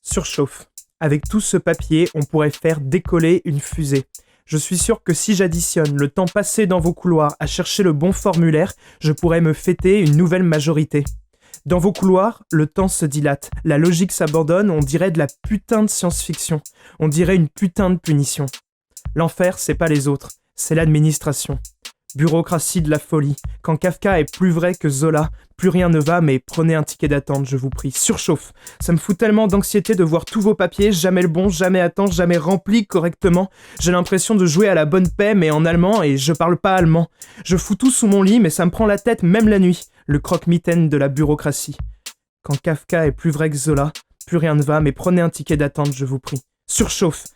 Surchauffe. Avec tout ce papier, on pourrait faire décoller une fusée. Je suis sûr que si j'additionne le temps passé dans vos couloirs à chercher le bon formulaire, je pourrais me fêter une nouvelle majorité. Dans vos couloirs, le temps se dilate, la logique s'abandonne, on dirait de la putain de science-fiction. On dirait une putain de punition. L'enfer, c'est pas les autres, c'est l'administration. Bureaucratie de la folie. Quand Kafka est plus vrai que Zola, plus rien ne va, mais prenez un ticket d'attente, je vous prie. Surchauffe. Ça me fout tellement d'anxiété de voir tous vos papiers, jamais le bon, jamais à temps, jamais remplis correctement. J'ai l'impression de jouer à la bonne paix, mais en allemand, et je parle pas allemand. Je fous tout sous mon lit, mais ça me prend la tête même la nuit. Le croque-mitaine de la bureaucratie. Quand Kafka est plus vrai que Zola, plus rien ne va, mais prenez un ticket d'attente, je vous prie. Surchauffe.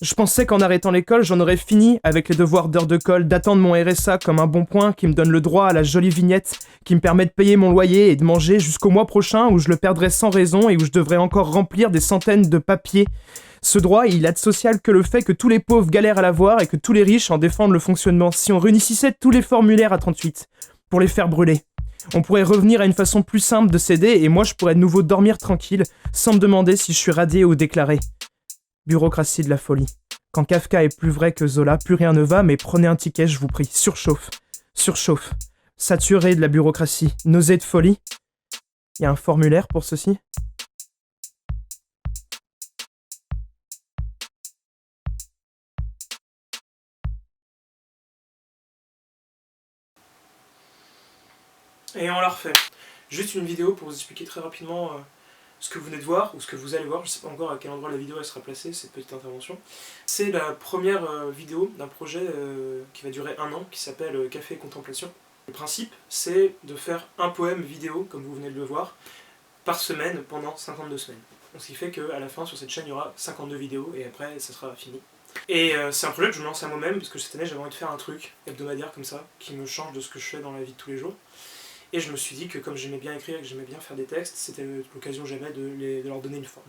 Je pensais qu'en arrêtant l'école, j'en aurais fini avec les devoirs d'heure de colle, d'attendre mon RSA comme un bon point qui me donne le droit à la jolie vignette, qui me permet de payer mon loyer et de manger jusqu'au mois prochain où je le perdrai sans raison et où je devrais encore remplir des centaines de papiers. Ce droit, il a de social que le fait que tous les pauvres galèrent à l'avoir et que tous les riches en défendent le fonctionnement. Si on réunissait tous les formulaires à 38 pour les faire brûler, on pourrait revenir à une façon plus simple de s'aider et moi je pourrais de nouveau dormir tranquille sans me demander si je suis radié ou déclaré. Bureaucratie de la folie. Quand Kafka est plus vrai que Zola, plus rien ne va, mais prenez un ticket, je vous prie. Surchauffe. Surchauffe. Saturé de la bureaucratie. Nausée de folie. Il y a un formulaire pour ceci ? Et on la refait. Juste une vidéo pour vous expliquer très rapidement ce que vous venez de voir, ou ce que vous allez voir, je ne sais pas encore à quel endroit la vidéo elle sera placée, cette petite intervention. C'est la première vidéo d'un projet qui va durer 1 an, qui s'appelle Café et Contemplation. Le principe, c'est de faire un poème vidéo, comme vous venez de le voir, par semaine pendant 52 semaines. Donc, ce qui fait qu'à la fin, sur cette chaîne, il y aura 52 vidéos, et après, ça sera fini. Et c'est un projet que je me lance à moi-même, parce que cette année, j'avais envie de faire un truc hebdomadaire comme ça, qui me change de ce que je fais dans la vie de tous les jours. Et je me suis dit que comme j'aimais bien écrire et que j'aimais bien faire des textes, c'était l'occasion jamais de leur donner une forme.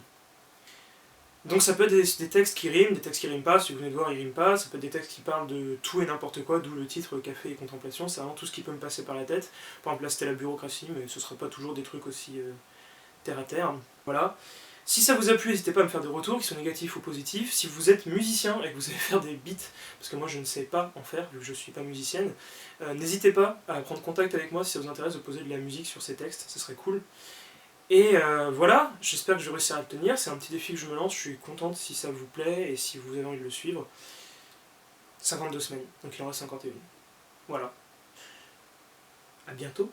Donc ça peut être des textes qui riment, des textes qui riment pas, si vous venez de voir ils riment pas, ça peut être des textes qui parlent de tout et n'importe quoi, d'où le titre Café et Contemplation, c'est vraiment tout ce qui peut me passer par la tête. Par exemple là c'était la bureaucratie, mais ce sera pas toujours des trucs aussi terre à terre. Voilà. Si ça vous a plu, n'hésitez pas à me faire des retours, qui sont négatifs ou positifs. Si vous êtes musicien et que vous allez faire des beats, parce que moi je ne sais pas en faire, vu que je ne suis pas musicienne, n'hésitez pas à prendre contact avec moi si ça vous intéresse de poser de la musique sur ces textes, ça serait cool. Et voilà, j'espère que je réussirai à le tenir, c'est un petit défi que je me lance, je suis contente si ça vous plaît et si vous avez envie de le suivre. 52 semaines, donc il en reste 51. Voilà. À bientôt.